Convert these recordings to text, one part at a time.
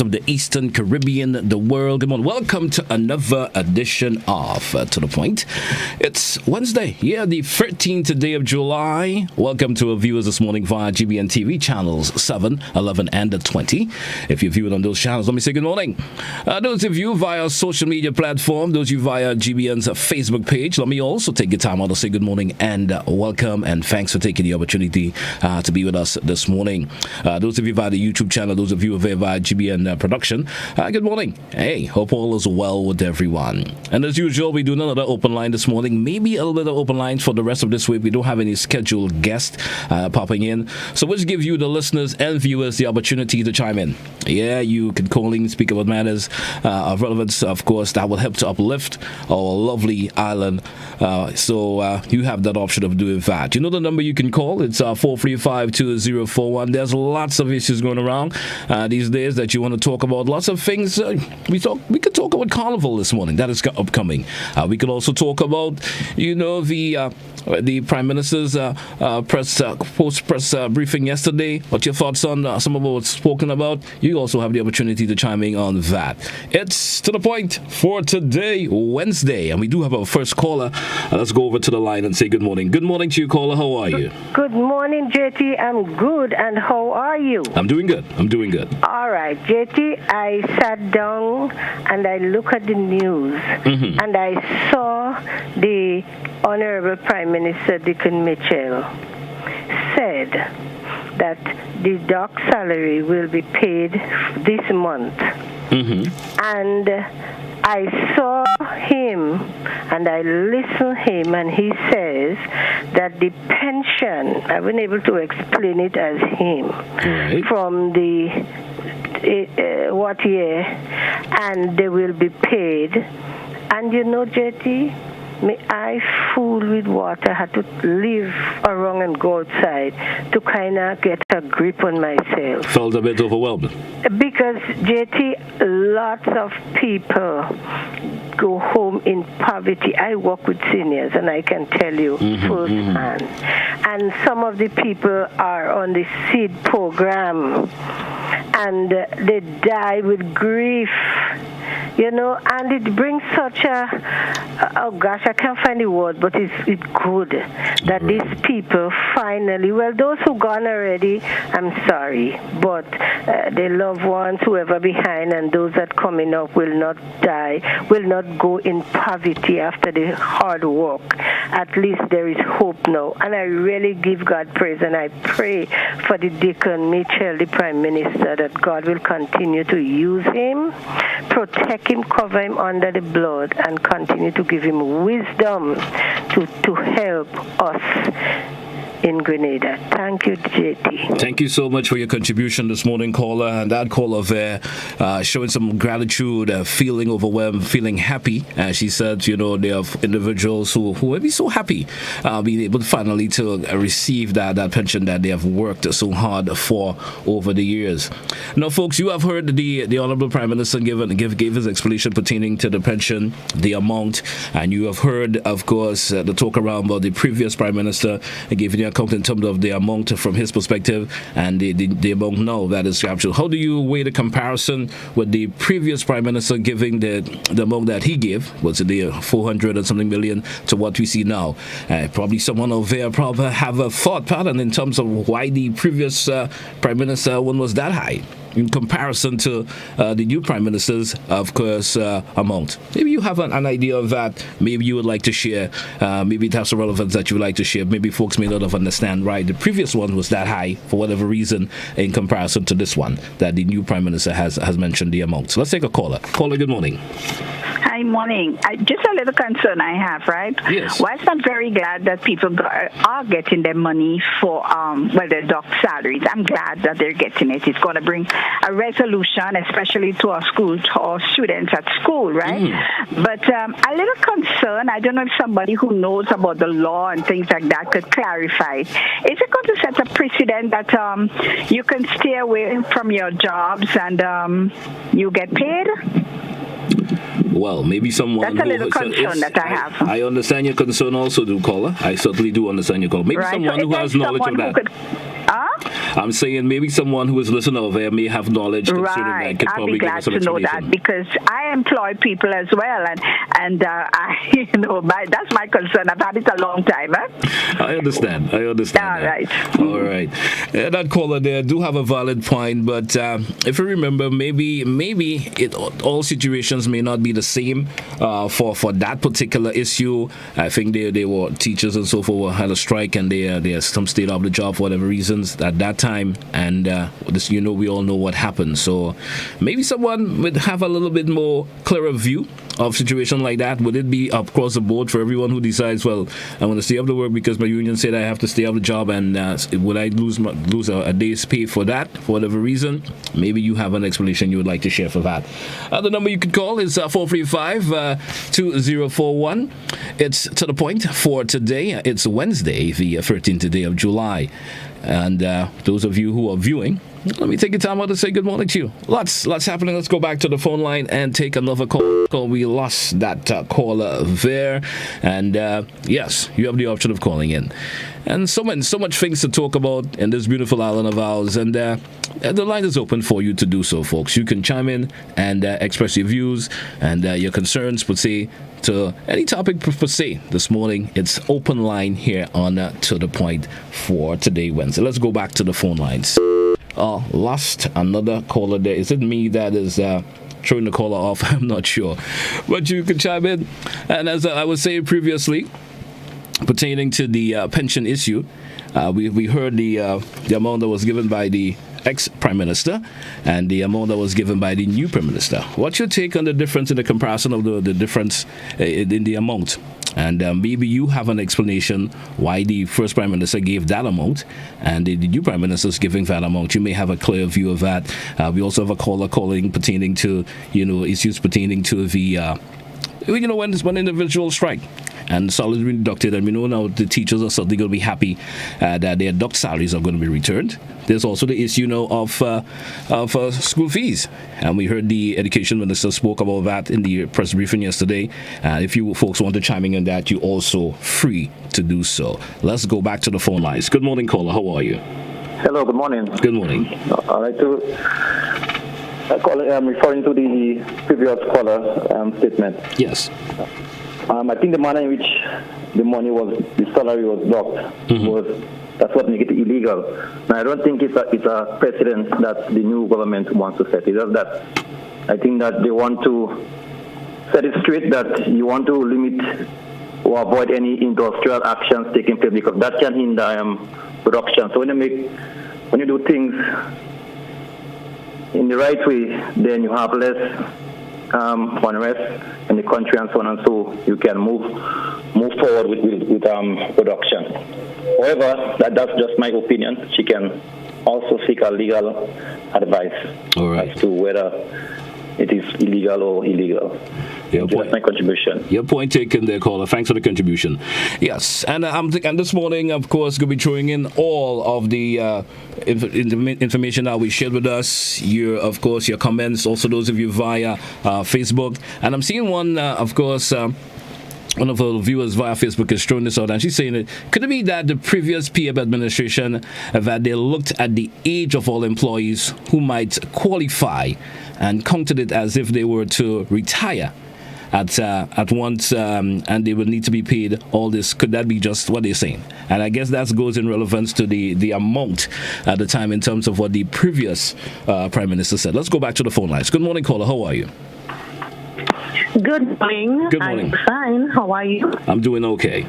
of the Eastern Caribbean, the world. Good morning. Welcome to another edition of To The Point. It's Wednesday, the 13th day of July. Welcome to our viewers this morning via GBN TV channels 7, 11, and 20. If you're viewing on those channels, let me say good morning. Those of you via social media platform, those of you via GBN's Facebook page, let me also take your time out to say good morning and welcome, and thanks for taking the opportunity to be with us this morning. Those of you via the YouTube channel, those of you via GBN production, good morning. Hey, hope all is well with everyone. And as usual, we do another open line this morning, maybe a little bit of open lines for the rest of this week. We don't have any scheduled guests popping in, so we'll just give you, the listeners and viewers, the opportunity to chime in. You can call in, speak about matters of relevance, of course, that will help to uplift our lovely island. So you have that option of doing that. You know the number you can call? It's 435-2041. There's lots of issues going around these days that you want to talk about. Lots of things. We could talk about Carnival this morning. That is upcoming. We could also talk about, the Prime Minister's post-press briefing yesterday. What your thoughts on some of what was spoken about? You also have the opportunity to chime in on that. It's To The Point for today, Wednesday, and we do have our first caller. Let's go over to the line and say good morning. Good morning to you, caller. How are you? Good morning, JT. I'm good. And how are you? I'm doing good. All right, JT, I sat down and I looked at the news, and I saw the Honorable Prime Minister Dickon Mitchell said that the doc salary will be paid this month. And I saw him and I listened to him, and he says that the pension, I've been able to explain it as him, from the what year, and they will be paid. And you know, JT, I fool with water. I had to leave around and go outside to kind of get a grip on myself. Felt a bit overwhelmed. Because, JT, lots of people go home in poverty. I work with seniors, and I can tell you firsthand. And some of the people are on the SEED program, and they die with grief. And it brings such oh gosh, I can't find the word, but it's good that these people finally, those who gone already, I'm sorry, but their loved ones, whoever behind, and those that coming up will not die, will not go in poverty after the hard work. At least there is hope now. And I really give God praise, and I pray for the Dickon Mitchell, the Prime Minister, that God will continue to use him, protect him, cover him under the blood, and continue to give him wisdom to help us in Grenada. Thank you, JT. Thank you so much for your contribution this morning, caller. And that caller there showing some gratitude, feeling overwhelmed, feeling happy. She said, they have individuals who will be so happy being able finally to receive that pension that they have worked so hard for over the years. Now, folks, you have heard the Honorable Prime Minister give his explanation pertaining to the pension, the amount, and you have heard, of course, the talk around about the previous Prime Minister giving the account in terms of the amount from his perspective and the amount now that is captured. How do you weigh the comparison with the previous Prime Minister giving the amount that he gave, was it the 400 and something million, to what we see now? Probably someone over there probably have a thought pattern in terms of why the previous Prime Minister one was that high in comparison to the new Prime Minister's, of course, amount. Maybe you have an idea of that. Maybe you would like to share. Maybe it has some relevance that you would like to share. Maybe folks may not have understand, right? The previous one was that high for whatever reason in comparison to this one that the new Prime Minister has mentioned the amount. So let's take a caller. Caller, good morning. Hi, morning. Just a little concern I have, right? Yes. Whilst I'm very glad that people are getting their money for, their doc salaries, I'm glad that they're getting it. It's going to bring a resolution, especially to our school, to our students at school, right? But a little concern, I don't know if somebody who knows about the law and things like that could clarify. Is it going to set a precedent that you can stay away from your jobs and you get paid? Well, maybe someone... That's a little concern that I have. I understand your concern also, caller. I certainly do understand your call. Maybe someone who has knowledge of that. I'm saying maybe someone who is listening over there may have knowledge concerning Right. that. Could I'll probably be give glad us some to know explanation. that because I employ people as well, and I, that's my concern. I've had it a long time. I understand. All that. right. All right. That caller there do have a valid point, but if you remember, maybe all situations may not be the same for that particular issue. I think they were teachers and so forth had a strike, and they some stayed off the job for whatever reasons at that time, and this, we all know what happened. So maybe someone would have a little bit more clearer view of situation like that. Would it be across the board for everyone who decides, well, I want to stay off the work because my union said I have to stay off the job, and would I lose a day's pay for that for whatever reason? Maybe you have an explanation you would like to share for that. The number you could call is 435-2041. It's to the point for today. It's Wednesday, the 13th day of July. And those of you who are viewing, let me take a time out to say good morning to you. Lots happening. Let's go back to the phone line and take another call. We lost that caller there. And yes, you have the option of calling in. And so much things to talk about in this beautiful island of ours. And the line is open for you to do so, folks. You can chime in and express your views and your concerns, per se, to any topic per se this morning. It's open line here on To The Point for today, Wednesday. Let's go back to the phone lines. Lost another caller there. Is it me that is throwing the caller off? I'm not sure. But you can chime in. And as I was saying previously, pertaining to the pension issue, we heard the amount that was given by the ex-Prime Minister and the amount that was given by the new Prime Minister. What's your take on the difference in the comparison of the difference in the amount? And maybe you have an explanation why the first Prime Minister gave that amount and the new Prime Minister is giving that amount. You may have a clear view of that. We also have a caller calling pertaining to, issues pertaining to the, when individuals strike and salaries are deducted, and we know now the teachers are certainly going to be happy that their docked salaries are going to be returned. There's also the issue now of school fees, and we heard the education minister spoke about that in the press briefing yesterday. If you folks want to chime in on that, you're also free to do so. Let's go back to the phone lines. Good morning, caller. How are you? Hello, good morning. Good morning. I'd like to I'm referring to the previous caller statement. Yes. I think the manner in which the salary was docked that's what makes it illegal. And I don't think it's a precedent that the new government wants to set. It's just that I think that they want to set it straight that you want to limit or avoid any industrial actions taking place because that can hinder production. So when you do things in the right way, then you have less unrest in the country and so on, and so you can move forward with production. However, that's just my opinion. She can also seek a legal advice as to whether it is illegal or illegal. That's my contribution. Your point taken there, caller. Thanks for the contribution. Yes, and and this morning, of course, going to be throwing in all of the information that we shared with us. Your comments, also those of you via Facebook. And I'm seeing one, of course. One of our viewers via Facebook is throwing this out, and she's saying, could it be that the previous PM administration, that they looked at the age of all employees who might qualify and counted it as if they were to retire at once, and they would need to be paid all this? Could that be just what they're saying? And I guess that goes in relevance to the amount at the time in terms of what the previous Prime Minister said. Let's go back to the phone lines. Good morning, caller. How are you? Good morning. Good morning. I'm fine. How are you? I'm doing okay.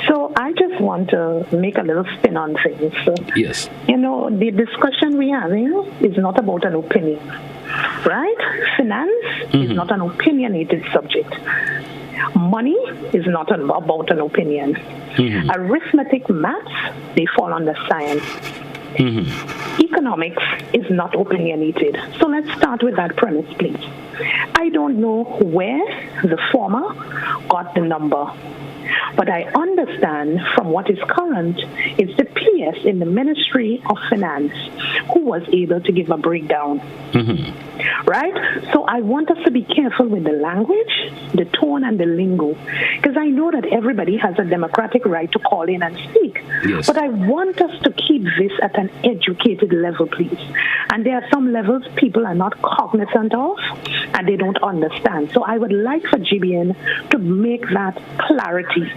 So I just want to make a little spin on things. Yes. The discussion we're having is not about an opinion, right? Finance is not an opinionated subject. Money is not about an opinion. Arithmetic, maths, they fall under science. Economics is not opinionated. So let's start with that premise, please. I don't know where the former got the number, but I understand from what is current is the PS in the Ministry of Finance who was able to give a breakdown. right? So I want us to be careful with the language, the tone, and the lingo, because I know that everybody has a democratic right to call in and speak. Yes. But I want us to keep this at an educated level, please. And there are some levels people are not cognizant of, and they don't understand. So I would like for GBN to make that clarity.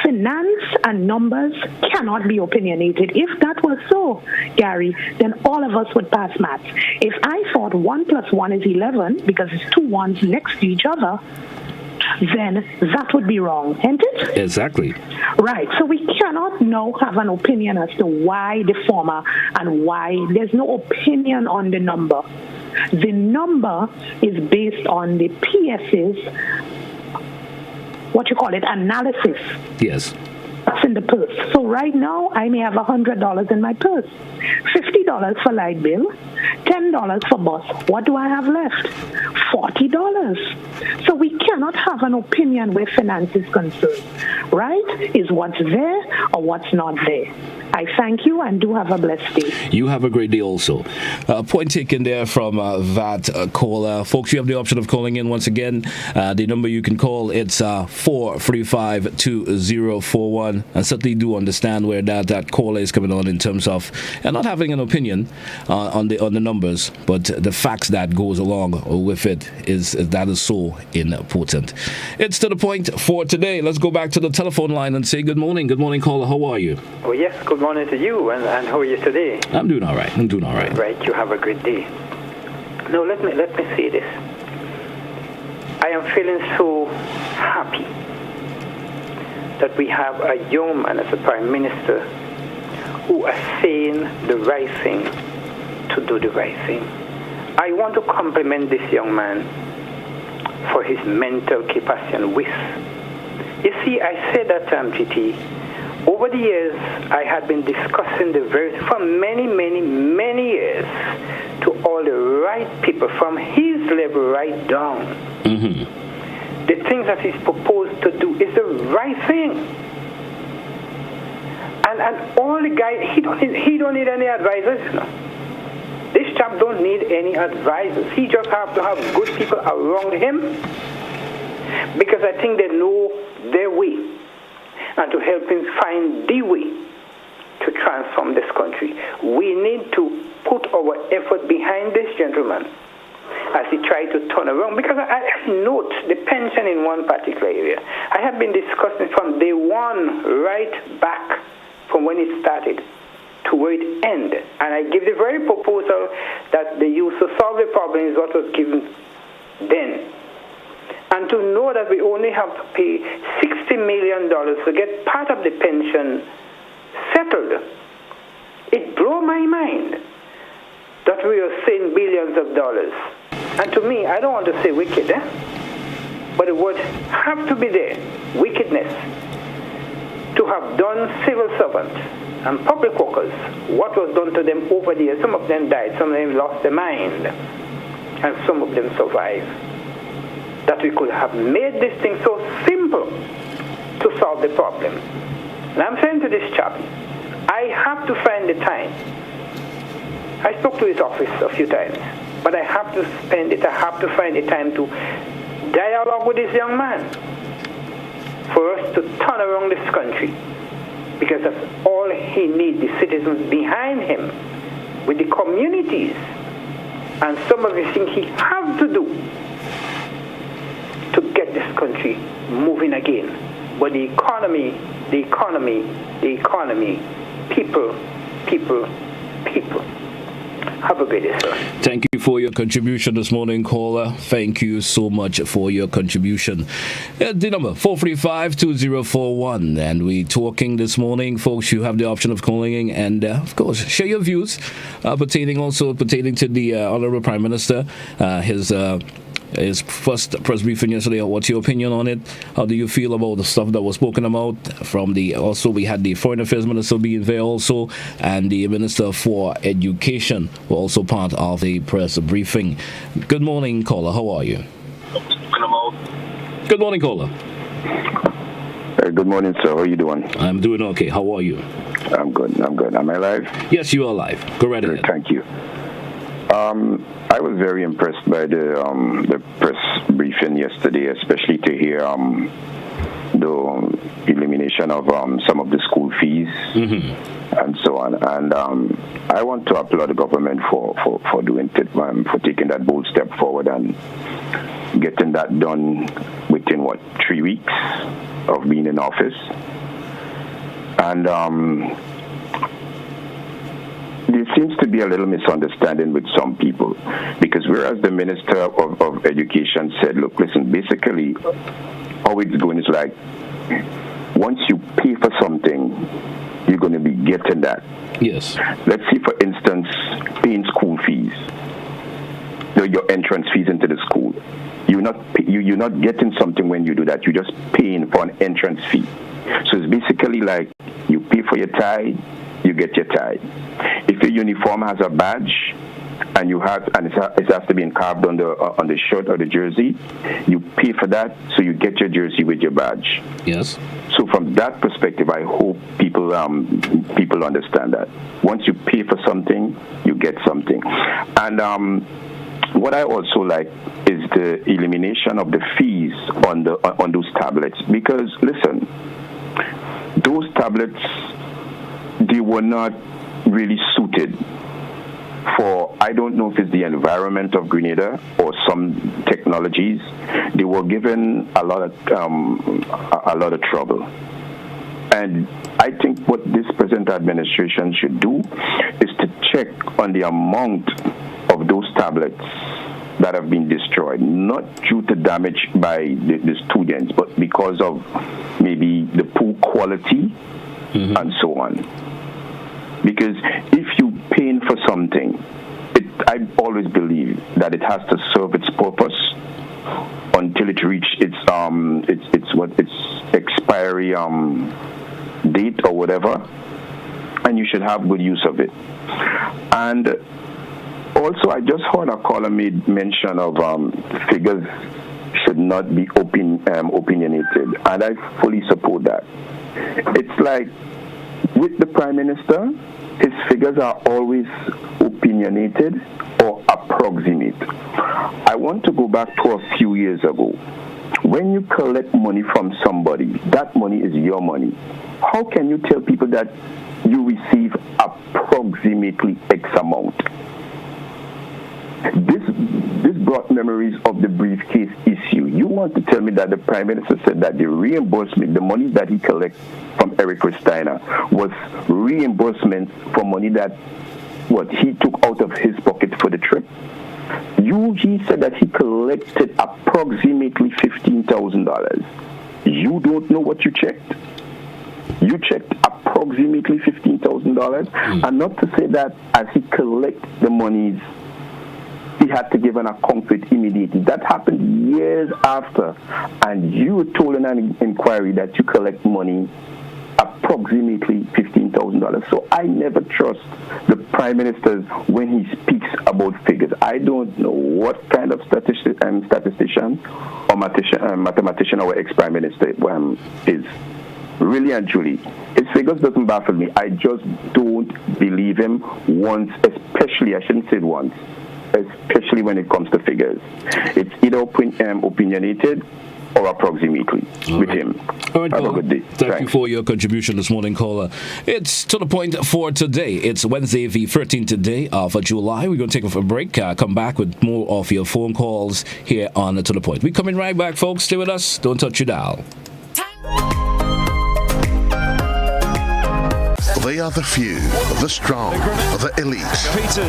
Finance and numbers cannot be opinionated. If that was so, Gary, then all of us would pass maths. If I thought 1 + 1 is 11 because it's 2 ones next to each other, then that would be wrong, isn't it? Exactly. Right. So we cannot now have an opinion as to why the former and why. There's no opinion on the number. The number is based on the PS's, analysis. Yes. That's in the purse. So right now, I may have $100 in my purse, $50 for light bill, $10 for bus. What do I have left? $40. So we cannot have an opinion where finance is concerned, right? Is what's there or what's not there. I thank you and do have a blessed day. You have a great day also. Point taken there from that caller. Folks, you have the option of calling in once again. The number you can call, it's 435-2041. And certainly do understand where that caller is coming on in terms of not having an opinion on the numbers, but the facts that goes along with it is so important. It's to the point for today. Let's go back to the telephone line and say good morning. Good morning, caller. How are you? Oh, yes. Good morning to you. And how are you today? I'm doing all right. Right. You have a great day. No, let me say this. I am feeling so happy that we have a young man as a prime minister who are saying the right thing to do the right thing. I want to compliment this young man for his mental capacity and wit. You see, I said that, GT, over the years, I had been discussing for many, many, many years to all the right people from his level right down. Mm-hmm. The things that he's proposed to do is the right thing. And all the guys, he don't need any advisors. No. This chap don't need any advisors. He just have to have good people around him, because I think they know their way, and to help him find the way to transform this country. We need to put our effort behind this gentleman as he tried to turn around, because I note the pension in one particular area. I have been discussing from day one right back from when it started to where it ended. And I give the very proposal that the use to solve the problem is what was given then. And to know that we only have to pay $60 million to get part of the pension settled, it blew my mind that we are saying billions of dollars. And to me, I don't want to say wicked, but the word have to be there, wickedness, to have done civil servants and public workers what was done to them over the years. Some of them died, some of them lost their mind, and some of them survived. That we could have made this thing so simple to solve the problem. And I'm saying to this chap, I have to find the time. I spoke to his office a few times, but I have to find the time to dialogue with this young man for us to turn around this country, because that's all he needs, the citizens behind him, with the communities, and some of the things he has to do to get this country moving again. But the economy, people. Have a good day, sir. Thank you for your contribution this morning, caller. Thank you so much for your contribution. The number 435-2041, and we're talking this morning, folks. You have the option of calling in and, of course, share your views pertaining to the Honorable Prime Minister, his first press briefing yesterday. What's your opinion on it? How do you feel about the stuff that was spoken about from also we had the Foreign Affairs Minister being there also, and the Minister for Education were also part of the press briefing. Good morning, caller. How are you? Good morning, caller. Good morning, sir. How are you doing? I'm doing okay. How are you? I'm good. Am I live? Yes, you are live. Go right ahead. Thank you. I was very impressed by the press briefing yesterday, especially to hear the elimination of some of the school fees and so on. And I want to applaud the government for doing it, for taking that bold step forward and getting that done within 3 weeks of being in office. And there seems to be a little misunderstanding with some people, because whereas the Minister of Education said, look, listen, basically how it's going is like, once you pay for something, you're going to be getting that. Yes. Let's see, for instance, paying school fees, your entrance fees into the school. You're not getting something when you do that. You're just paying for an entrance fee. So it's basically like you pay for your tie, you get your tie. If your uniform has a badge and it has to be carved on the shirt or the jersey, you pay for that, so you get your jersey with your badge. Yes. So from that perspective, I hope people understand that once you pay for something, you get something. And what I also like is the elimination of the fees on those tablets, because listen, those tablets, they were not really suited for, I don't know if it's the environment of Grenada or some technologies. They were given a lot of trouble. And I think what this present administration should do is to check on the amount of those tablets that have been destroyed, not due to damage by the students, but because of maybe the poor quality and so on. Because if you're paying for something, I always believe that it has to serve its purpose until it reaches its expiry date or whatever, and you should have good use of it. And also, I just heard a caller made mention of figures should not be opinionated, and I fully support that. It's like with the Prime Minister, his figures are always opinionated or approximate. I want to go back to a few years ago. When you collect money from somebody, that money is your money. How can you tell people that you receive approximately X amount? This brought memories of the briefcase issue. You want to tell me that the Prime Minister said that the reimbursement, the money that he collected from Eric Christina, was reimbursement for money that he took out of his pocket for the trip? He said that he collected approximately $15,000. You don't know what you checked? You checked approximately $15,000, and not to say that as he collected the monies, he had to give an account for it immediately. That happened years after, and you were told in an inquiry that you collect money approximately $15,000. So I never trust the Prime Minister when he speaks about figures. I don't know what kind of statistician or mathematician our ex-Prime Minister is. Really and truly, his figures doesn't baffle me. I just don't believe him once, especially, I shouldn't say it once, especially when it comes to figures. It's either opinionated or approximately with him. All right, have a good day. Thank you for your contribution this morning, caller. It's To The Point for today. It's Wednesday, the 13th day of July. We're going to take a break, come back with more of your phone calls here on To The Point. We're coming right back, folks. Stay with us. Don't touch your dial. They are the few, the strong, the elite.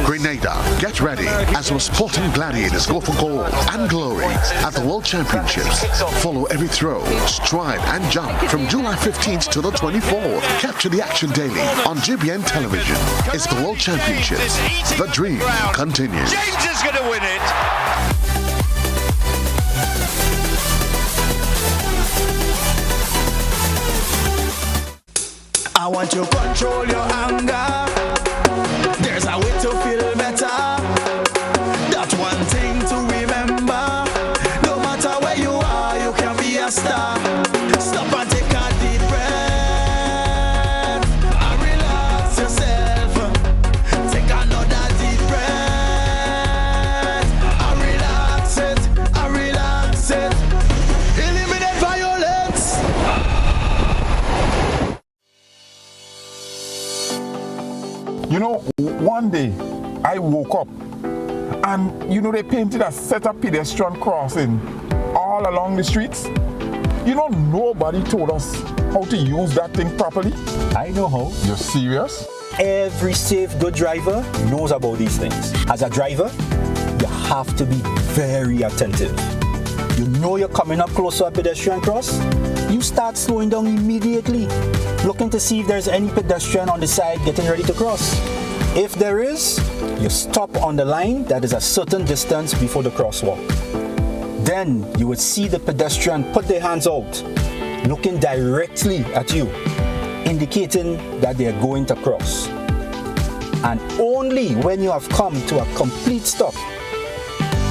Grenada, get ready as our sporting gladiators go for gold and glory at the World Championships. Follow every throw, stride and jump from July 15th to the 24th. Capture the action daily on GBN television. It's the World Championships. The dream continues. James is going to win it. I want to control your anger. There's a way to feel better. That's one thing to remember. No matter where you are, you can be a star. Stop and take a deep breath and relax yourself. Take another deep breath one day, I woke up and, they painted a set of pedestrian crossing all along the streets. Nobody told us how to use that thing properly. I know how. You're serious? Every safe, good driver knows about these things. As a driver, you have to be very attentive. You're coming up close to a pedestrian cross, you start slowing down immediately, looking to see if there's any pedestrian on the side getting ready to cross. If there is, you stop on the line that is a certain distance before the crosswalk. Then you would see the pedestrian put their hands out, looking directly at you, indicating that they are going to cross. And only when you have come to a complete stop,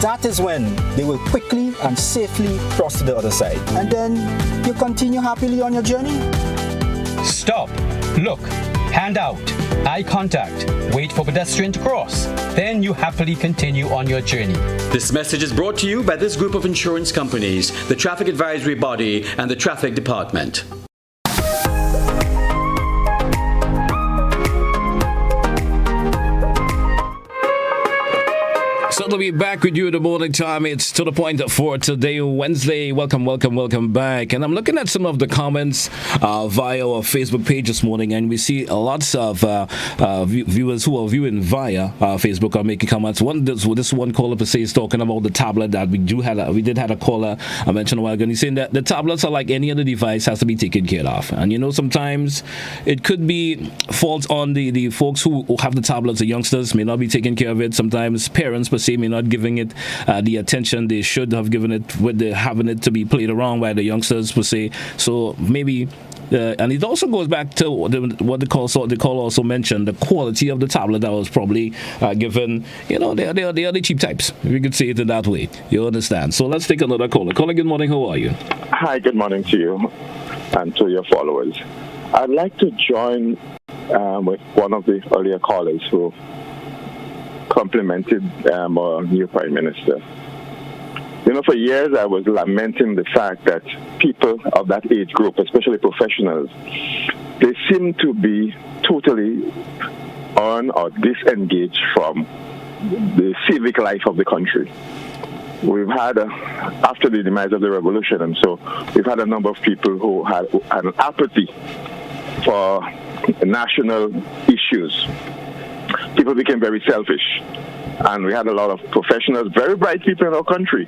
that is when they will quickly and safely cross to the other side. And then you continue happily on your journey. Stop, look, hand out, eye contact, wait for pedestrian to cross. Then you happily continue on your journey. This message is brought to you by this group of insurance companies, the Traffic Advisory Body, and the Traffic Department. So to be back with you in the morning time, it's to the point for today, Wednesday. Welcome back. And I'm looking at some of the comments via our Facebook page this morning, and we see lots of viewers who are viewing via Facebook are making comments. This one caller per se is talking about the tablet that we did have a caller I mentioned a while ago, and he's saying that the tablets are like any other device, has to be taken care of. And sometimes it could be fault on the folks who have the tablets. The youngsters may not be taking care of it. Sometimes parents per se may not giving it the attention they should have given it, with having it to be played around by the youngsters per se. So maybe and it also goes back to what the call also mentioned, the quality of the tablet that was probably given. They are the cheap types, if you could say it in that way. You understand? So let's take another caller. Caller, good morning. How are you? Hi, good morning to you and to your followers. I'd like to join with one of the earlier callers who complimented our new Prime Minister. For years I was lamenting the fact that people of that age group, especially professionals, they seem to be totally on or disengaged from the civic life of the country. We've had, after the demise of the revolution, and so we've had a number of people who had an apathy for national issues. People became very selfish. And we had a lot of professionals, very bright people in our country,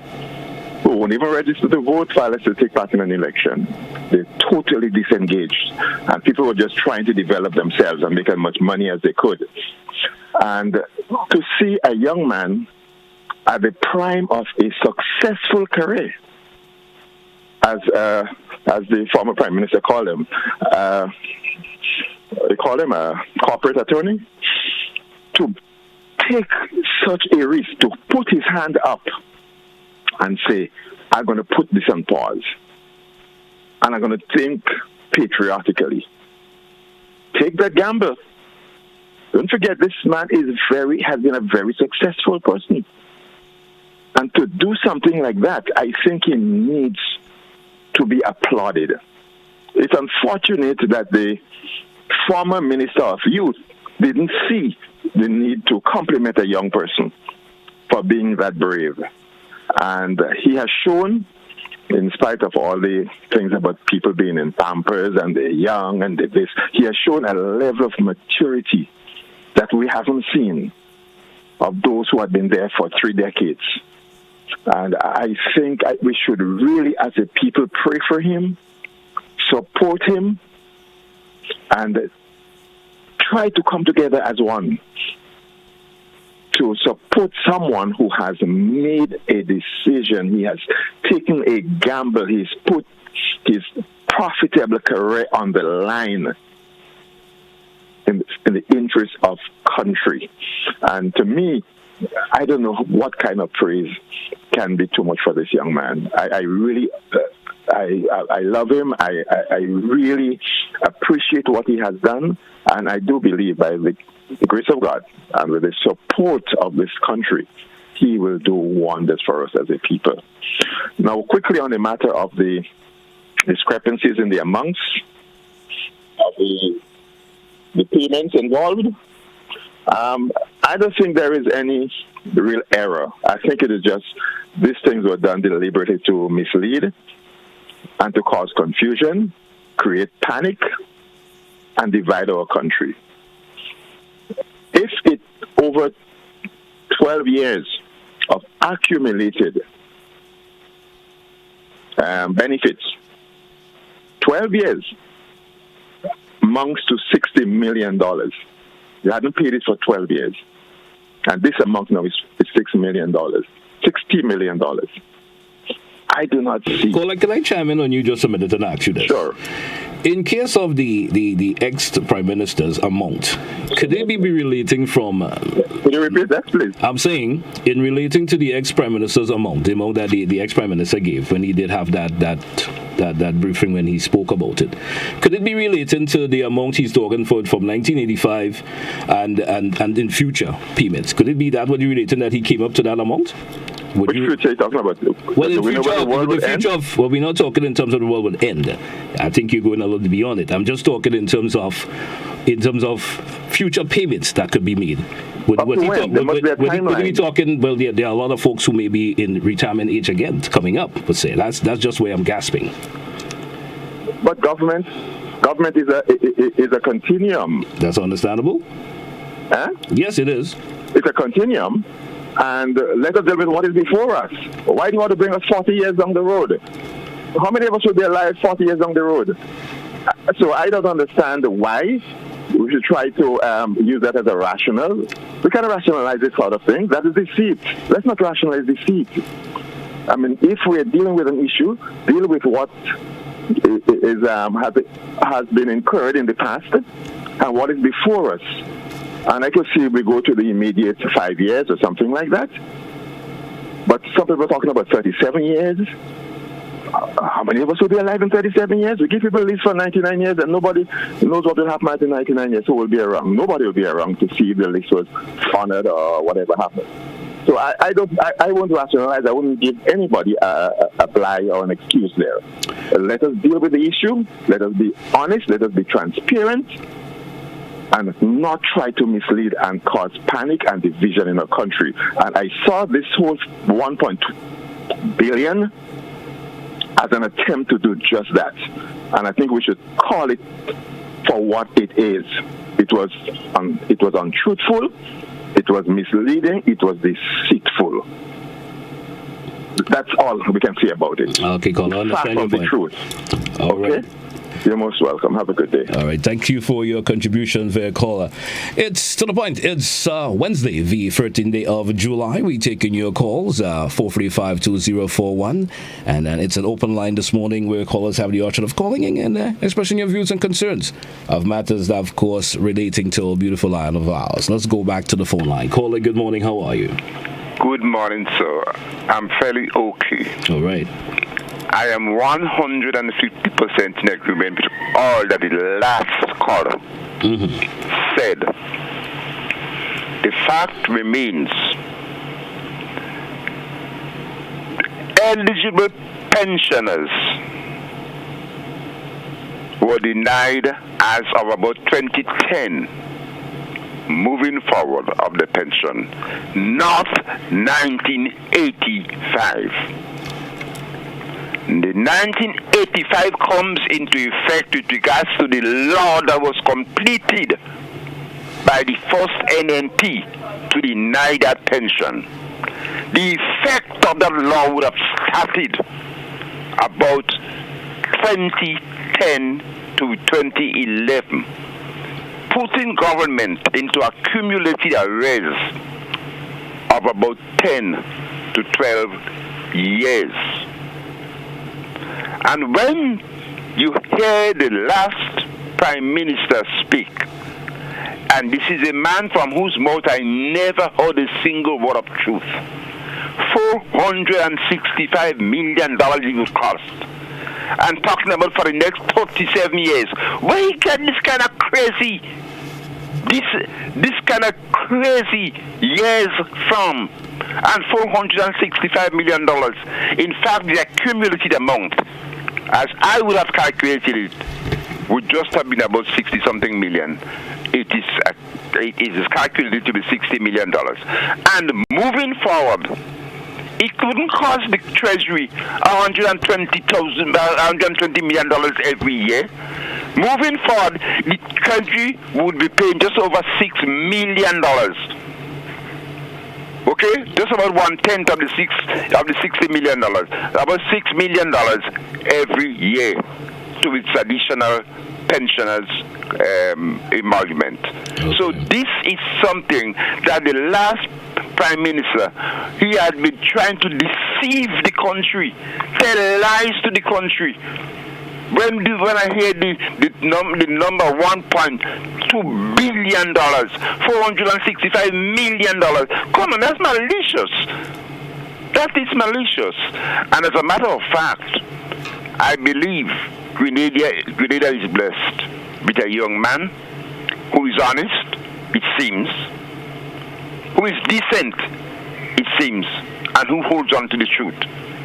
who won't even register to vote, far less to take part in an election. They totally disengaged. And people were just trying to develop themselves and make as much money as they could. And to see a young man at the prime of a successful career, as the former Prime Minister called him, they call him a corporate attorney, to take such a risk, to put his hand up and say, I'm going to put this on pause, and I'm going to think patriotically. Take that gamble. Don't forget, this man has been a very successful person. And to do something like that, I think he needs to be applauded. It's unfortunate that the former Minister of Youth didn't see the need to compliment a young person for being that brave. And he has shown, in spite of all the things about people being in Pampers and they're young and this, he has shown a level of maturity that we haven't seen of those who have been there for 3 decades. And I think we should really, as a people, pray for him, support him, and try to come together as one to support someone who has made a decision. He has taken a gamble. He's put his profitable career on the line in the interest of country. And to me, I don't know what kind of praise can be too much for this young man. I really I love him. I really appreciate what he has done, and I do believe by the grace of God and with the support of this country, he will do wonders for us as a people. Now, quickly on the matter of the discrepancies in the amounts of the payments involved, I don't think there is any real error. I think it is just these things were done deliberately to mislead and to cause confusion, create panic, and divide our country. If it over 12 years of accumulated benefits, 12 years amounts to $60 million. You hadn't paid it for 12 years. And this amount now is $6 million, $60 million. I do not see. Kola, can I chime in on you just a minute and ask you this? Sure. In case of the ex-prime minister's amount, could it be relating from... Could you repeat that, please? I'm saying, in relating to the ex-prime minister's amount, the amount that the ex-prime minister gave when he did have that briefing when he spoke about it, could it be relating to the amount he's talking for from 1985 and in future payments? Could it be that what you're relating that he came up to that amount? Which future are you talking about? Well, in the future of, well, we're not talking in terms of the world would end. I think you're going a little beyond it. I'm just talking in terms of future payments that could be made. Would we be talking? Well, there are a lot of folks who may be in retirement age again coming up. But say that's just where I'm gasping. But government is a continuum. That's understandable. Huh? Yes, it is. It's a continuum. And let us deal with what is before us. Why do you want to bring us 40 years down the road? How many of us will be alive 40 years down the road? So I don't understand why we should try to use that as a rational. We can rationalize this sort of thing. That is deceit. Let's not rationalize deceit. I mean, if we're dealing with an issue, deal with what has been incurred in the past and what is before us. And I could see we go to the immediate 5 years or something like that. But some people are talking about 37 years. How many of us will be alive in 37 years? We give people a list for 99 years and nobody knows what will happen after 99 years. Who will be around? Nobody will be around to see if the list was honored or whatever happened. So I won't rationalize. I wouldn't give anybody a lie or an excuse there. Let us deal with the issue. Let us be honest. Let us be transparent. And not try to mislead and cause panic and division in our country. And I saw this whole 1.2 billion as an attempt to do just that. And I think we should call it for what it is. It was untruthful, it was misleading, it was deceitful. That's all we can say about it. Okay, Colin, understand your point. The truth. All right. You're most welcome. Have a good day. All right. Thank you for your contribution there, caller. It's to the point. It's Wednesday, the 13th day of July. We're taking your calls, 435-2041. And it's an open line this morning where callers have the option of calling in and expressing your views and concerns of matters that, of course, relating to a beautiful land of ours. Let's go back to the phone line. Caller, good morning. How are you? Good morning, sir. I'm fairly okay. All right. I am 150% in agreement with all that the last caller said. The fact remains, eligible pensioners were denied as of about 2010 moving forward of the pension, not 1985. The 1985 comes into effect with regards to the law that was completed by the first NNP to deny that pension. The effect of that law would have started about 2010 to 2011, putting government into a cumulative arrears of about 10 to 12 years. And when you hear the last Prime Minister speak, and this is a man from whose mouth I never heard a single word of truth, $465 million it would cost, and talking about for the next 37 years. Where you get this kind of crazy, this kind of crazy years from? And $465 million. In fact, the accumulated amount, as I would have calculated it, would just have been about 60-something million. It is a it is calculated to be $60 million. And moving forward, it couldn't cost the Treasury $120 million every year. Moving forward, the Treasury would be paying just over $6 million. Okay, just about 1/10 of the $60 million, about $6 million every year to its additional pensioners' emolument. Okay. So this is something that the last Prime Minister, he had been trying to deceive the country, tell lies to the country. When I hear the number $1.2 billion, $465 million, come on, that's malicious. That is malicious. And as a matter of fact, I believe Grenada is blessed with a young man who is honest, it seems, who is decent, it seems, and who holds on to the truth,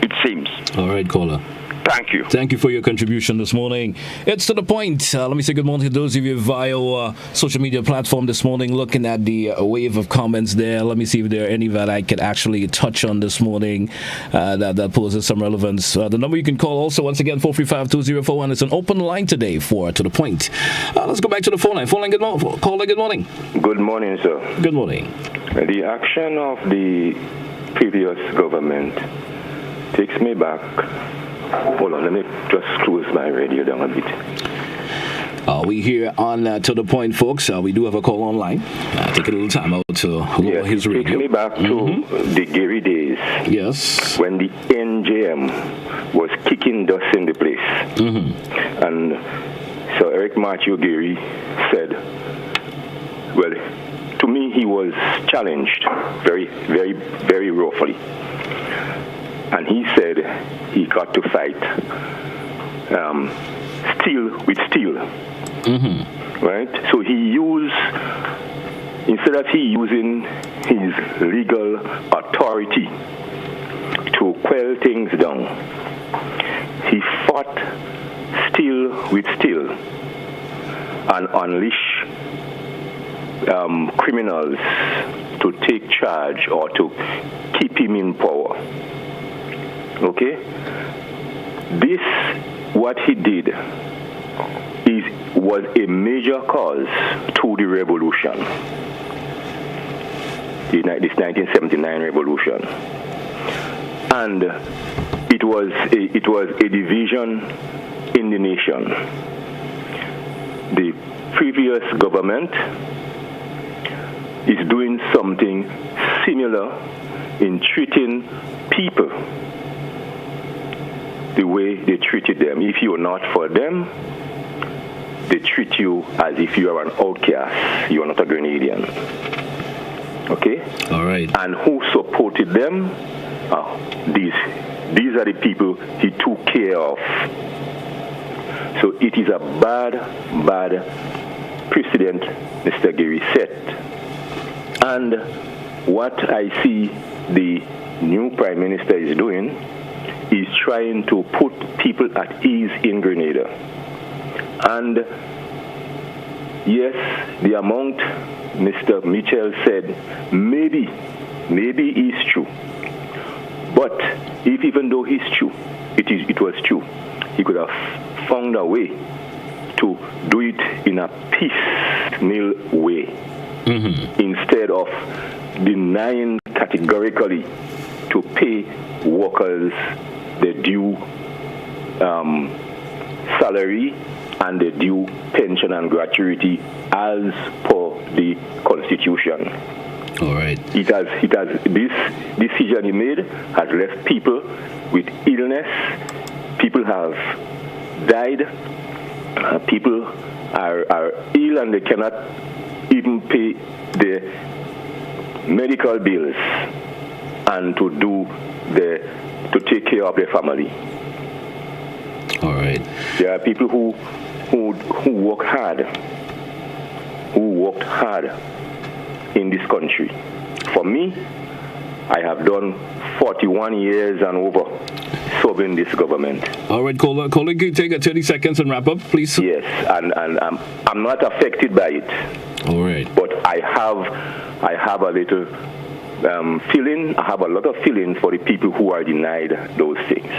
it seems. All right, caller. Thank you. Thank you for your contribution this morning. It's to the point. Let me say good morning to those of you via our social media platform this morning, looking at the wave of comments there. Let me see if there are any that I could actually touch on this morning that poses some relevance. The number you can call also, once again, 435-2041. It's an open line today for To The Point. Let's go back to the phone line. Phone line, good morning. Caller, good morning. Good morning, sir. Good morning. The action of the previous government takes me back. Hold on, let me just close my radio down a bit. We here on To The Point, folks. We do have a call online. Take a little time out to lower his radio. Take me back to the Gary days. Yes. When the NJM was kicking dust in the place. And so Eric Matthew Gary said, well, to me he was challenged very, very, very roughly. And he said he got to fight steel with steel. Right? So he used, instead of he using his legal authority to quell things down, he fought steel with steel and unleashed criminals to take charge or to keep him in power. Okay? This, what he did, was a major cause to the revolution, this 1979 revolution. And it was a division in the nation. The previous government is doing something similar in treating people the way they treated them. If you're not for them, they treat you as if you are an outcast. You are not a Grenadian. Okay? All right. And who supported them? These are the people he took care of. So it is a bad precedent Mr. Gary set. And what I see the new Prime Minister is doing is trying to put people at ease in Grenada. And yes, the amount Mr. Mitchell said maybe is true. But if even though it's true, it was true, he could have found a way to do it in a piecemeal way instead of denying categorically to pay workers the due salary and the due pension and gratuity as per the Constitution. All right. It has this decision he made has left people with illness. People have died. People are ill and they cannot even pay the medical bills and to take care of their family. All right. There are people who work hard, in this country. For me, I have done 41 years and over serving this government. All right, caller, can you take 30 seconds and wrap up, please? Yes, and I'm not affected by it. All right. But I have a little feeling. I have a lot of feeling for the people who are denied those things.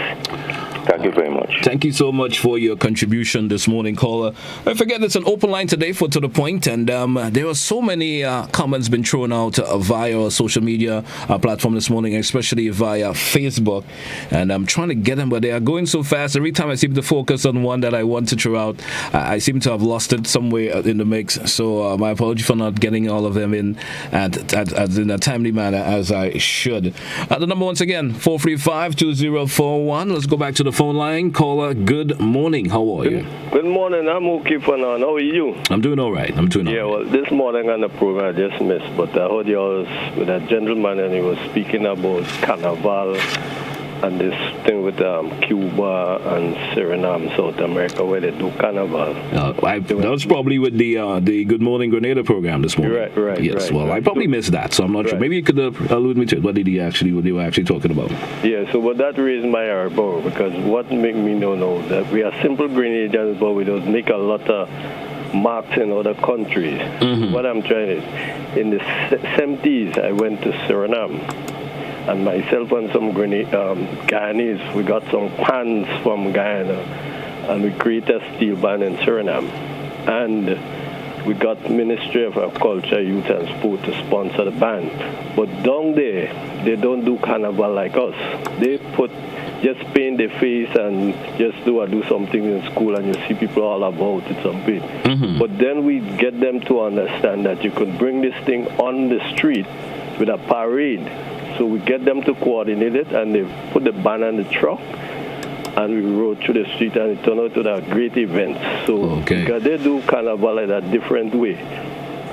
Thank you very much. Thank you so much for your contribution this morning, caller. I forget it's an open line today for To The Point, and there are so many comments been thrown out via our social media platform this morning, especially via Facebook, and I'm trying to get them, but they are going so fast. Every time I seem to focus on one that I want to throw out, I seem to have lost it somewhere in the mix. So my apology for not getting all of them in in a timely manner as I should. The number once again, 435-2041. Let's go back to the phone line. Caller, good morning. How are you? Good morning. I'm okay for now. How are you? I'm doing all right. Yeah, well, this morning on the program I just missed, but I heard you was with a gentleman and he was speaking about Carnival and this thing with Cuba and Suriname, South America, where they do Carnival. That was probably with the Good Morning Grenada program this morning. Right. Yes, I probably missed that, so I'm not sure. Maybe you could allude me to it. What they were actually talking about? Yeah, so but that raised my eyebrow, because what make me know that we are simple Grenadians, but we don't make a lot of marks in other countries. Mm-hmm. What I'm trying is, in the 70s, I went to Suriname. And myself and some Guyanese, we got some pans from Guyana, and we created a steel band in Suriname. And we got Ministry of Culture, Youth and Sport to sponsor the band. But down there, they don't do Carnival like us. They just paint their face and just do something in school, and you see people all about it something. Mm-hmm. But then we get them to understand that you could bring this thing on the street with a parade. So we get them to coordinate it, and they put the band on the truck, and we rode through the street, and it turned out to a great event. So because they do Carnival in a different way.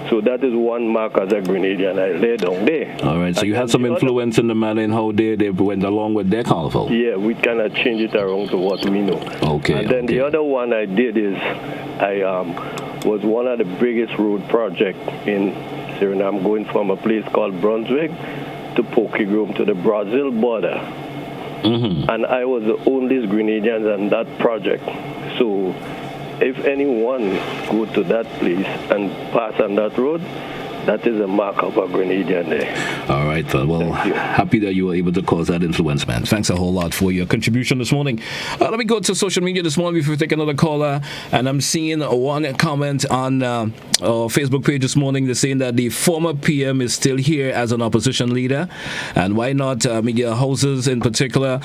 So that is one mark as a Grenadian I lay down there. All right, so you had some influence in the manner in how they went along with their carnival. Yeah, we kind of change it around to what we know. Okay. And then the other one I did is I was one of the biggest road projects in Suriname, going from a place called Brunswick to Pokegrome to the Brazil border. Mm-hmm. And I was the only Grenadian on that project. So if anyone go to that place and pass on that road, that is a mark of a Grenadian there. All right, well, happy that you were able to cause that influence, man. Thanks a whole lot for your contribution this morning. Let me go to social media this morning before we take another caller. And I'm seeing one comment on our Facebook page this morning. They're saying that the former PM is still here as an opposition leader. And why not media houses in particular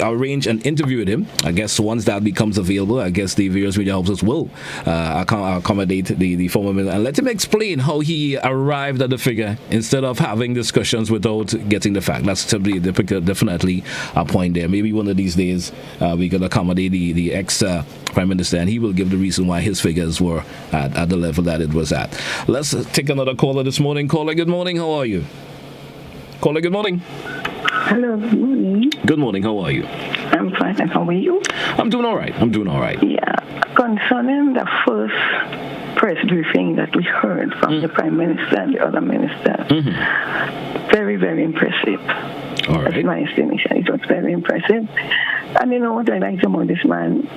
arrange an interview with him? I guess once that becomes available, I guess the various media houses will accommodate the former minister and let him explain how he arrived at the figure instead of having discussions without getting the fact. That's definitely a point there. Maybe one of these days we could accommodate the ex-Prime Minister, and he will give the reason why his figures were at the level that it was at. Let's take another caller this morning. Caller, good morning. How are you? Caller, good morning. Hello, good morning. Good morning. How are you? I'm fine, and how are you? I'm doing all right. Yeah. Concerning the first press briefing that we heard from the Prime Minister and the other ministers, very, very impressive. All right. That's my estimation. It was very impressive. And you know what I like about this man?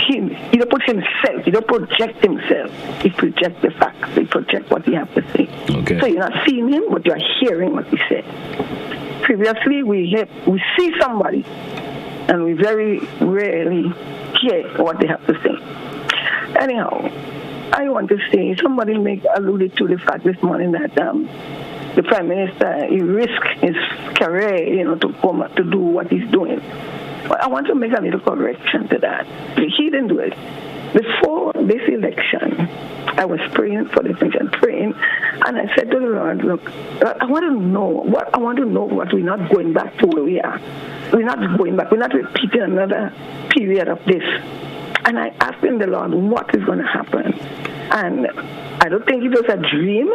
He don't put himself, he don't project himself. He projects the facts. He projects what he has to say. Okay. So you're not seeing him, but you're hearing what he said. Previously, we see somebody, and we very rarely hear what they have to say. Anyhow, I want to say, somebody alluded to the fact this morning that the Prime Minister, he risked his career, to come to do what he's doing. But I want to make a little correction to that. He didn't do it. Before this election, I was praying for the election, and I said to the Lord, look, I want to know what we're not going back to where we are. We're not going back. We're not repeating another period of this. And I asked him, the Lord, what is going to happen? And I don't think it was a dream.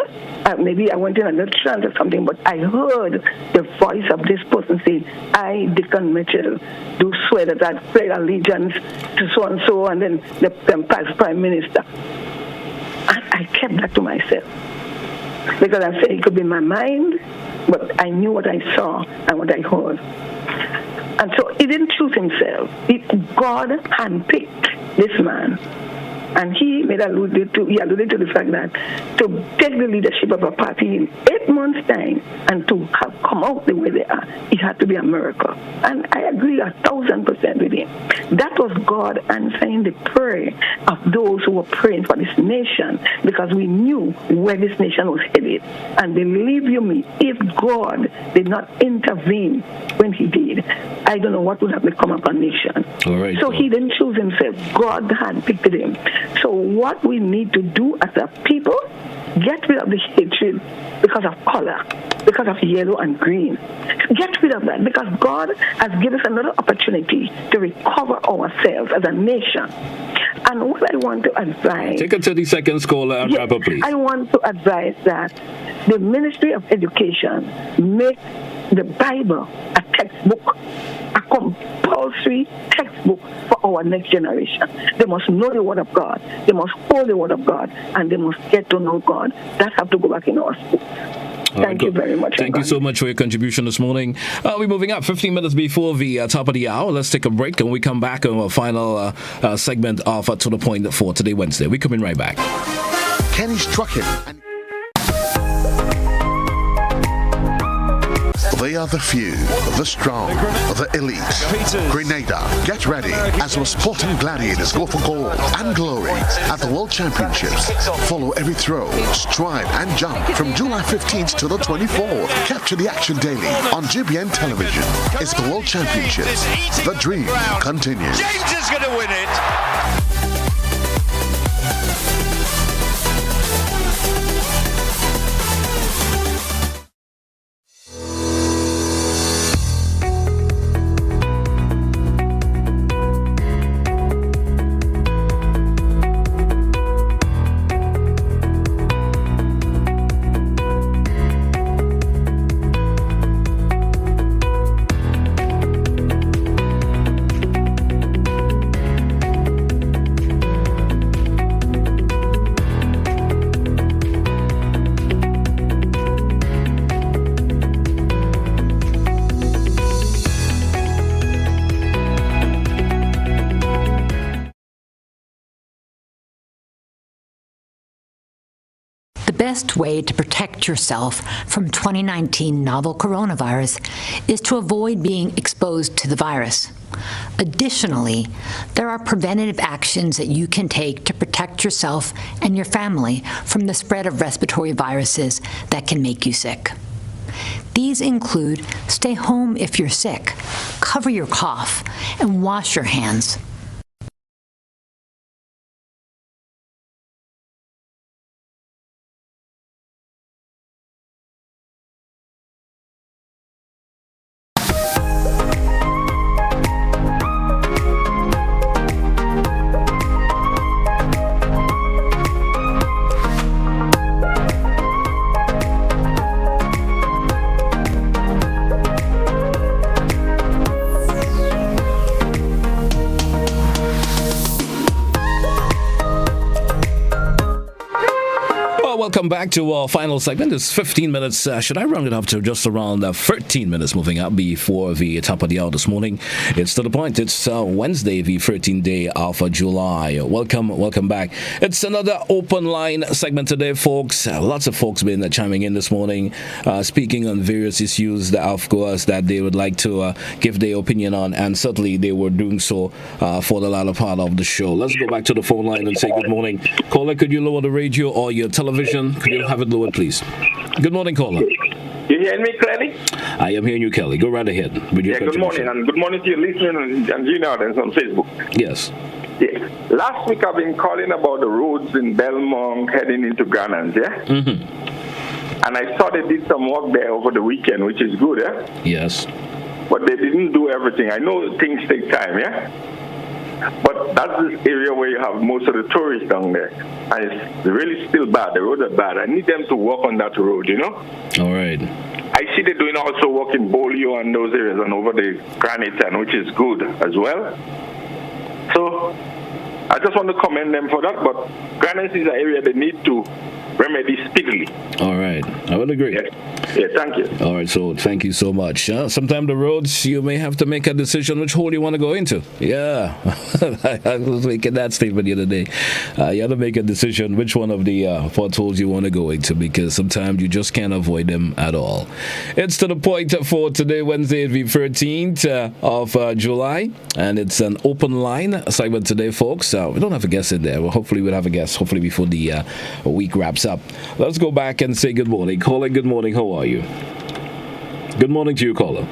Maybe I went in another trance or something, but I heard the voice of this person say, I, Deacon Mitchell, do swear that I pledge allegiance to so-and-so, and then the past Prime Minister. I kept that to myself. Because I said it could be my mind, but I knew what I saw and what I heard. And so he didn't choose himself. God handpicked this man And he alluded to the fact that to take the leadership of a party in 8 months' time and to have come out the way they are, it had to be a miracle. And I agree 1,000% with him. That was God answering the prayer of those who were praying for this nation, because we knew where this nation was headed. And believe you me, if God did not intervene when he did, I don't know what would have become of our nation. All right. So he didn't choose himself. God had picked him. So what we need to do as a people, get rid of the hatred because of color, because of yellow and green. Get rid of that, because God has given us another opportunity to recover ourselves as a nation. And what I want to advise... Take a 30 seconds, caller, and wrap up, please. I want to advise that the Ministry of Education make the Bible a textbook, a compulsory textbook for our next generation. They must know the Word of God. They must hold the Word of God, and they must get to know God. That have to go back in our school. Thank you very much. Thank you so much for your contribution this morning. We're moving up 15 minutes before the top of the hour. Let's take a break, and we come back on our final segment of To The Point for today, Wednesday. We're coming right back. Kenny's Trucking. They are the few, the strong, the elite. Grenada, get ready as our sporting gladiators go for gold and glory at the World Championships. Follow every throw, stride and jump from July 15th to the 24th. Capture the action daily on GBN Television. It's the World Championships. The dream continues. James is going to win it. The best way to protect yourself from 2019 novel coronavirus is to avoid being exposed to the virus. Additionally, there are preventative actions that you can take to protect yourself and your family from the spread of respiratory viruses that can make you sick. These include stay home if you're sick, cover your cough, and wash your hands. Welcome back to our final segment. It's 15 minutes. Should I round it up to just around 13 minutes moving up before the top of the hour this morning? It's To The Point. It's Wednesday, the 13th day of July. Welcome back. It's another open line segment today, folks. Lots of folks been chiming in this morning, speaking on various issues that, of course, that they would like to give their opinion on, and certainly they were doing so for the latter part of the show. Let's go back to the phone line and say good morning. Caller, could you lower the radio or your television? Could you have it lowered, please? Good morning, caller. You hear me clearly? I am hearing you, Kelly. Go right ahead with your good morning, and good morning to your listeners and Gina audience on Facebook. Yes. Yeah. Last week I've been calling about the roads in Belmont heading into Granans, yeah? Mm-hmm. And I saw they did some work there over the weekend, which is good, yeah? Yes. But they didn't do everything. I know things take time, yeah? But that's the area where you have most of the tourists down there. And it's really still bad. The roads are bad. I need them to work on that road, you know? All right. I see they're doing also work in Bolio and those areas and over the Granite, and which is good as well. So I just want to commend them for that. But Granite is an area they need to remedy speedily. All right, I would agree. Yeah, thank you. All right, so thank you so much. Sometime the roads, you may have to make a decision which hole you want to go into. Yeah, I was making that statement the other day. You have to make a decision which one of the potholes you want to go into, because sometimes you just can't avoid them at all. It's to the point for today, Wednesday, the 13th of July, and it's an open line segment today, folks. We don't have a guest in there. Well, hopefully we'll have a guest, hopefully before the week wraps up. Let's go back and say good morning. Caller, good morning. How are you? Good morning to you, caller.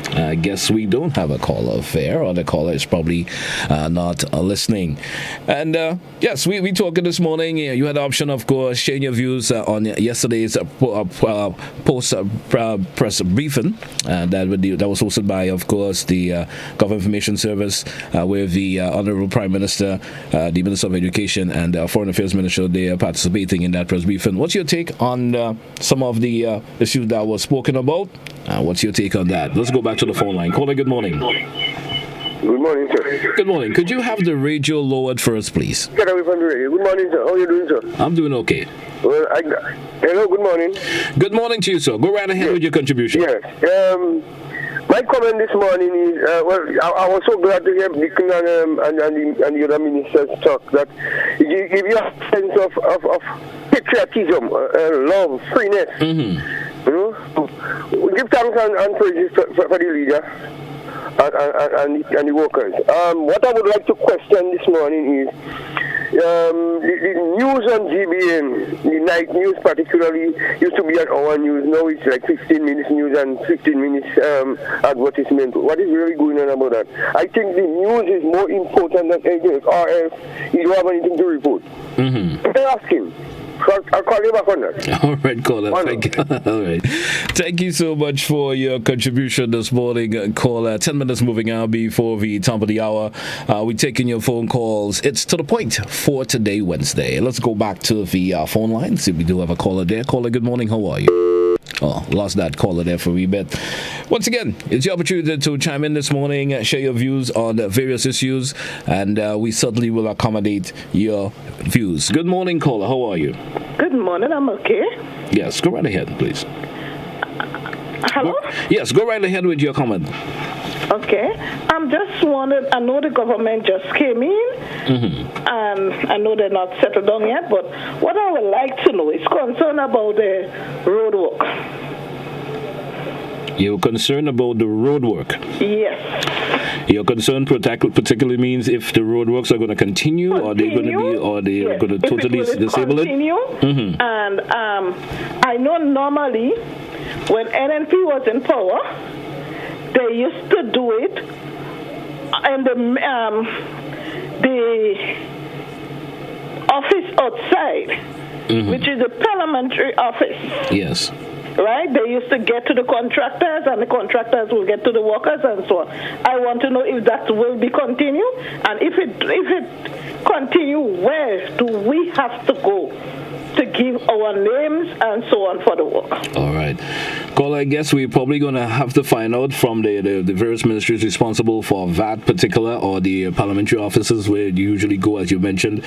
I guess we don't have a caller fair, or the caller is probably not listening. And yes, we talking this morning. You had the option, of course, sharing your views on yesterday's post press briefing that was hosted by, of course, the Government Information Service, where the Honorable Prime Minister, the Minister of Education, and Foreign Affairs Minister, they are participating in that press briefing. What's your take on some of the issues that were spoken about? What's your take on that? Let's go back to the phone line. Caller, good morning. Good morning, sir. Good morning. Could you have the radio lowered for us, please? Get away from the radio. Good morning, sir. How are you doing, sir? I'm doing okay. Well, hello, good morning. Good morning to you, sir. Go right ahead with your contribution. Yes. My comment this morning is, I was so glad to hear Deacon and the other ministers talk, that it gives you a sense of patriotism, love, freeness. Mm-hmm. You know, we give thanks and praises for the leader and the workers. What I would like to question this morning is the news on GBN, the night news particularly, used to be an hour news. Now it's like 15 minutes news and 15 minutes advertisement. What is really going on about that? I think the news is more important than anything else, or else you don't have anything to report. Mm-hmm. I'm asking. I'll call you back on that. All right, caller. Thank you. All right. Thank you so much for your contribution this morning, caller. 10 minutes moving out before the top of the hour. We're taking your phone calls. It's to the point for today, Wednesday. Let's go back to the phone line. See if we do have a caller there. Caller, good morning. How are you? Oh, lost that caller there for a wee bit. Once again, it's your opportunity to chime in this morning, share your views on various issues, and we certainly will accommodate your views. Good morning, caller. How are you? Good morning. I'm okay. Yes, go right ahead, please. Hello? Yes, go right ahead with your comment. Okay. I know the government just came in, and I know they're not settled down yet, but what I would like to know is concerned about the road work. You're concerned about the road work? Yes. Your concern particularly means if the road works are going to continue, or they're going to be, or they're going to totally disable it? Mm-hmm. And I know normally when NNP was in power, they used to do it in the office outside, which is the parliamentary office. Yes. Right? They used to get to the contractors, and the contractors will get to the workers, and so on. I want to know if that will be continued, and if it continue, where do we have to go to give our names and so on for the work? All right. Caller, I guess we're probably going to have to find out from the various ministries responsible for that particular, or the parliamentary offices where you usually go, as you mentioned.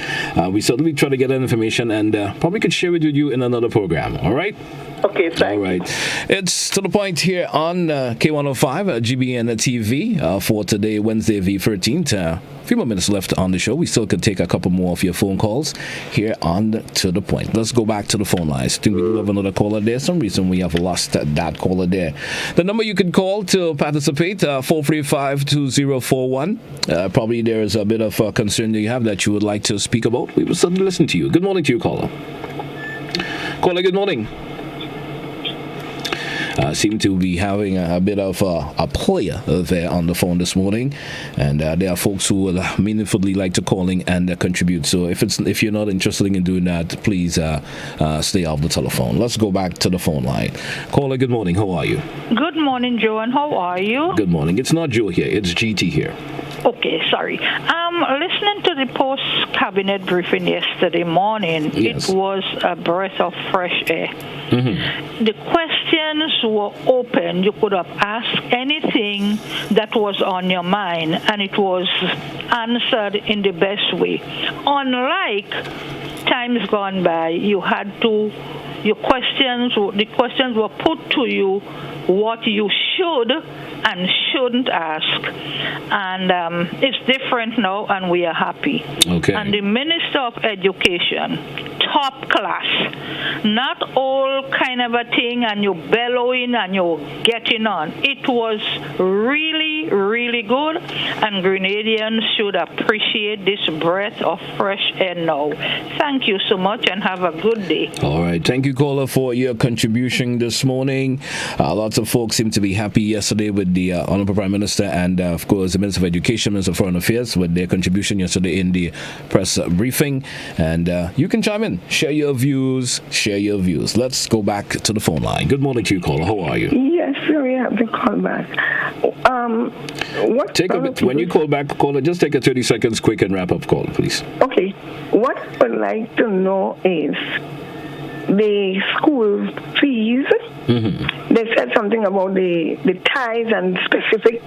We certainly try to get that information, and probably could share it with you in another program. All right? Okay, thanks. All right. It's to the point here on K105, GBN TV, for today, Wednesday, the 13th. A few more minutes left on the show. We still could take a couple more of your phone calls here on To The Point. Let's go back to the phone lines. I think we do have another caller there. Some reason we have lost that caller there. The number you can call to participate, 435-2041. Probably there is a bit of concern that you have that you would like to speak about. We will certainly listen to you. Good morning to you, caller. Caller, good morning. Seem to be having a bit of a player there on the phone this morning, and there are folks who will meaningfully like to call in and contribute. So if you're not interested in doing that, please stay off the telephone. Let's go back to the phone line. Caller, good morning. How are you? Good morning, Joe, and how are you? Good morning. It's not Joe here. It's GT here. Okay, sorry. Listening to the post-cabinet briefing yesterday morning, It was a breath of fresh air. Mm-hmm. The questions were open. You could have asked anything that was on your mind, and it was answered in the best way. Unlike times gone by, the questions were put to you what you should and shouldn't ask. And it's different now, and we are happy. Okay. And the Minister of Education, top class, not all kind of a thing and you're bellowing and you're getting on. It was really, really good, and Grenadians should appreciate this breath of fresh air now. Thank you so much and have a good day. All right. Thank you, caller, for your contribution this morning. Lots of folks seem to be happy yesterday with the Honorable Prime Minister and, of course, the Minister of Education, Minister of Foreign Affairs, with their contribution yesterday in the press briefing. And you can chime in, share your views. Let's go back to the phone line. Good morning to you, caller. How are you? Yes, we have to call back. When you call back, caller, just take a 30 seconds quick and wrap up call, please. Okay. What I'd like to know is the school fees. Mm-hmm. They said something about the ties and specific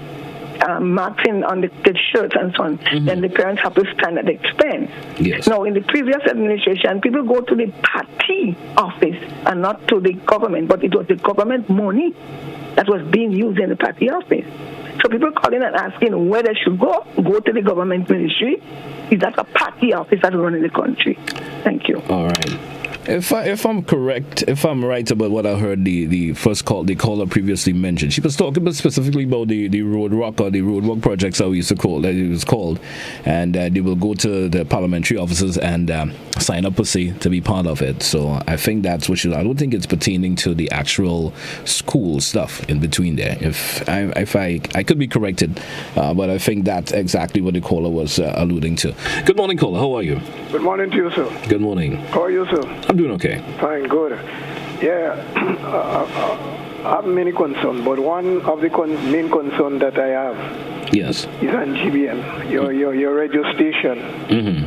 marking on the shirts and so on. Mm-hmm. Then the parents have to stand at the expense. Yes. Now, in the previous administration, people go to the party office and not to the government, but it was the government money that was being used in the party office. So people calling and asking where they should go to the government ministry. Is that a party office that's running the country? Thank you. All right. If I'm correct, if I'm right about what I heard the caller previously mentioned, she was talking about specifically about the road rock or the roadwork projects, how we used to call that it was called, and they will go to the parliamentary offices and sign up per se to be part of it. So I think that's what I don't think it's pertaining to the actual school stuff in between there. If I could be corrected, but I think that's exactly what the caller was alluding to. Good morning, caller. How are you? Good morning to you, sir. Good morning. How are you, sir? I'm doing okay. Fine, good. Yeah, I have many concerns, but one of the main concerns that I have is on GBM, your radio station. Mm-hmm.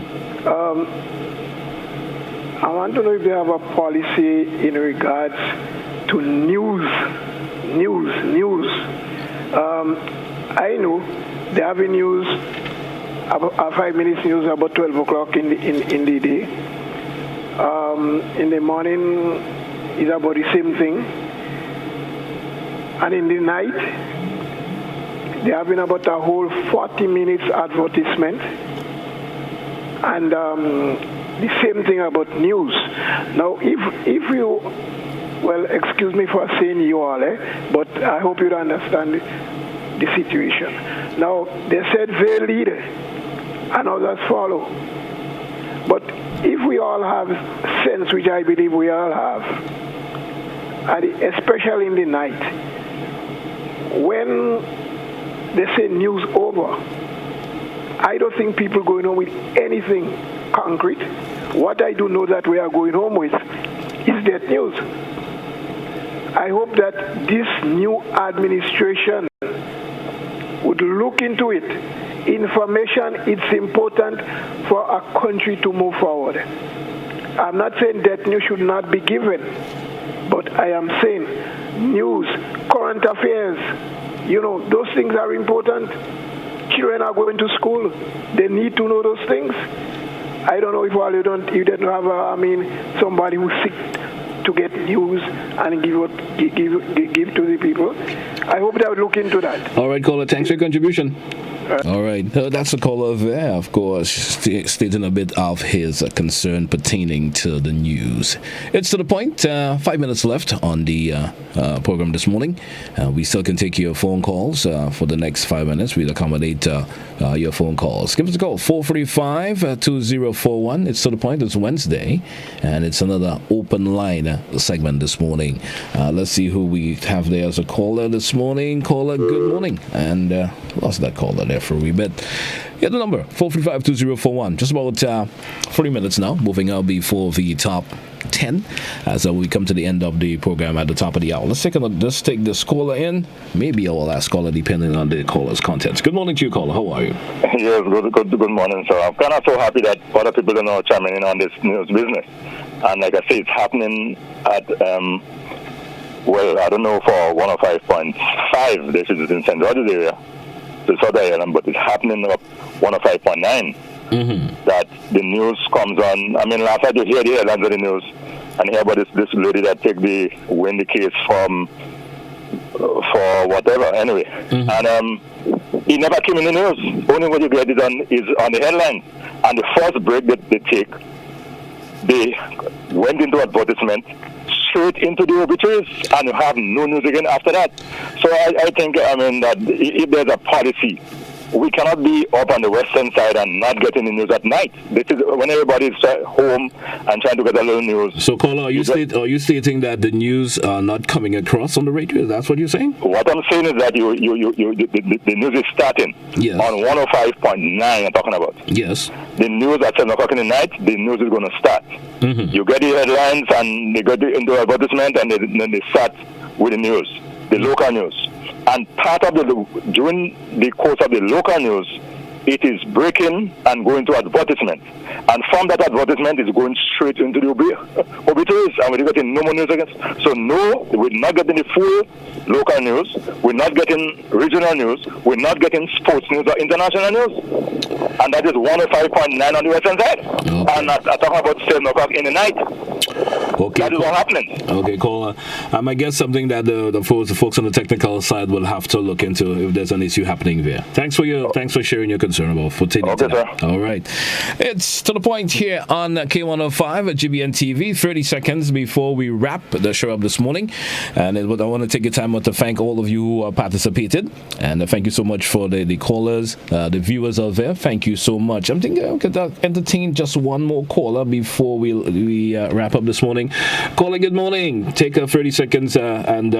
I want to know if they have a policy in regards to news. I know they have a news, a 5 minutes news about 12 o'clock in the day. In the morning is about the same thing, and in the night they're having about a whole 40 minutes advertisement, and the same thing about news. Now, if you, well, excuse me for saying you all, but I hope you understand the situation. Now, they said they lead and others follow, but if we all have sense, which I believe we all have, and especially in the night, when they say news over, I don't think people going home with anything concrete. What I do know that we are going home with is that news. I hope that this new administration would look into it. Information, it's important for a country to move forward. I'm not saying that news should not be given, but I am saying news, current affairs, those things are important. Children are going to school. They need to know those things. I don't know if you don't have, somebody who's sick to get news and give to the people. I hope they will look into that. All right, caller, thanks for your contribution. All right, that's a caller there, of course, stating a bit of his concern pertaining to the news. It's to the point. 5 minutes left on the program this morning. We still can take your phone calls for the next 5 minutes. We'll accommodate your phone calls. Give us a call, 435-2041. It's to the point. It's Wednesday, and it's another open line segment this morning. Let's see who we have there as a caller this morning. Caller, good morning. And lost that caller there for a wee bit. Get the number, 435-2041. Just about 3 minutes now, moving out before the top 10 as we come to the end of the program at the top of the hour. Let's take this caller in. Maybe our last caller, depending on the caller's contents. Good morning to you, caller. How are you? Yes, good morning, sir. I'm kind of so happy that other people are now chiming in on this news business. And like I say, it's happening at, I don't know, for 105.5, this is in St. George's area, the South Island, but it's happening at 105.9. that the news comes on. I mean, last night you hear the headlines of the news and hear about this lady that win the case for whatever, anyway. And it never came in the news. Only what you get is on the headline. And the first break that they take, they went into advertisement, straight into the obituaries, and you have no news again after that. So I think, that if there's a policy, we cannot be up on the western side and not getting the news at night. This is when everybody's home and trying to get a little news. So, caller, are you stating that the news are not coming across on the radio? That's what you're saying? What I'm saying is that the news is starting on 105.9. I'm talking about. Yes. The news at 7 o'clock in the night. The news is going to start. You get the headlines and they get into advertisement, and then they start with the news, the local news. And during the course of the local news, it is breaking and going to advertisement. And from that advertisement, it's going straight into the obituaries, and we're getting no more news again. So no, we're not getting the full local news. We're not getting regional news. We're not getting sports news or international news. And that is 105.9 on the western side. And I'm talking about 7 o'clock in the night. Okay. That is what happening. Okay, caller. I guess something that the folks on the technical side will have to look into if there's an issue happening there. Thanks for sharing your concern about taking time. All right. It's To The Point here on K105 at GBN TV. 30 seconds before we wrap the show up this morning. And I want to take your time to thank all of you who participated. And thank you so much for the callers, the viewers out there. Thank you so much. I'm thinking I could entertain just one more caller before we wrap up this morning. Caller, good morning. Take 30 seconds and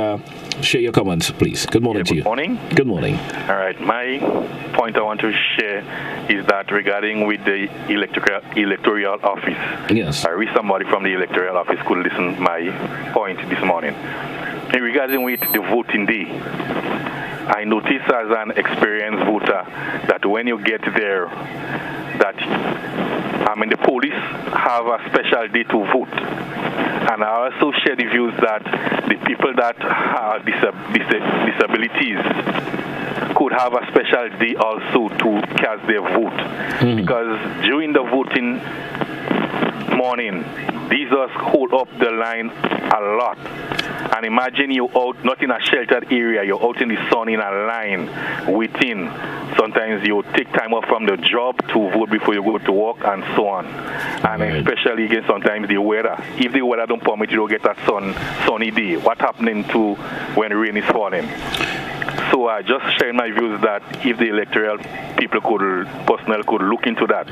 share your comments, please. Good morning to you. Good morning. Good morning. All right. My point I want to share is that regarding with the electoral office. Yes. I wish somebody from the electoral office could listen to my point this morning. Regarding with the voting day, I noticed as an experienced voter that when you get there, that the police have a special day to vote. And I also share the views that the people that have disabilities could have a special day also to cast their vote. Because during the voting morning, these just hold up the line a lot. And imagine you out, not in a sheltered area, you're out in the sun in a line waiting. Sometimes you take time off from the job to vote before you go to work and so on. And especially again sometimes the weather. If the weather don't permit you to get that sunny day, what happening to when rain is falling? So I just sharing my views that if the electoral personnel could look into that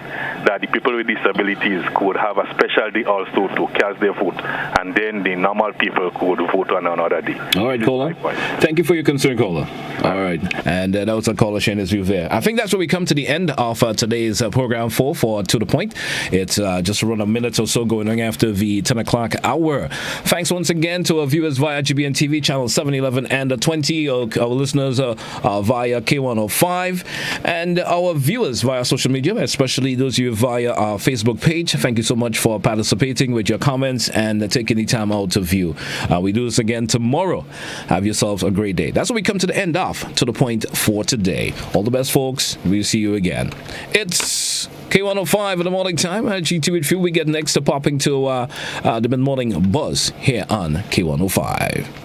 the people with disabilities could have a special day also to cast their vote, and then the normal people could vote on another day. All right, caller. Thank you for your concern, caller. All right. And that was a caller sharing his view there. I think that's where we come to the end of today's program for To The Point. It's just around a minute or so going on after the 10 o'clock hour. Thanks once again to our viewers via GBN TV channel 711 and 20, our listeners via K105, and our viewers via social media, especially those of you via our Facebook page. Thank you so much for participating with your comments and taking the time out to view. We do this again tomorrow. Have yourselves a great day. That's what we come to the end of To The Point for today. All the best, folks. We'll see you again. It's K105 in the morning time. G2 with you. We get next to popping to the mid-morning buzz here on K105.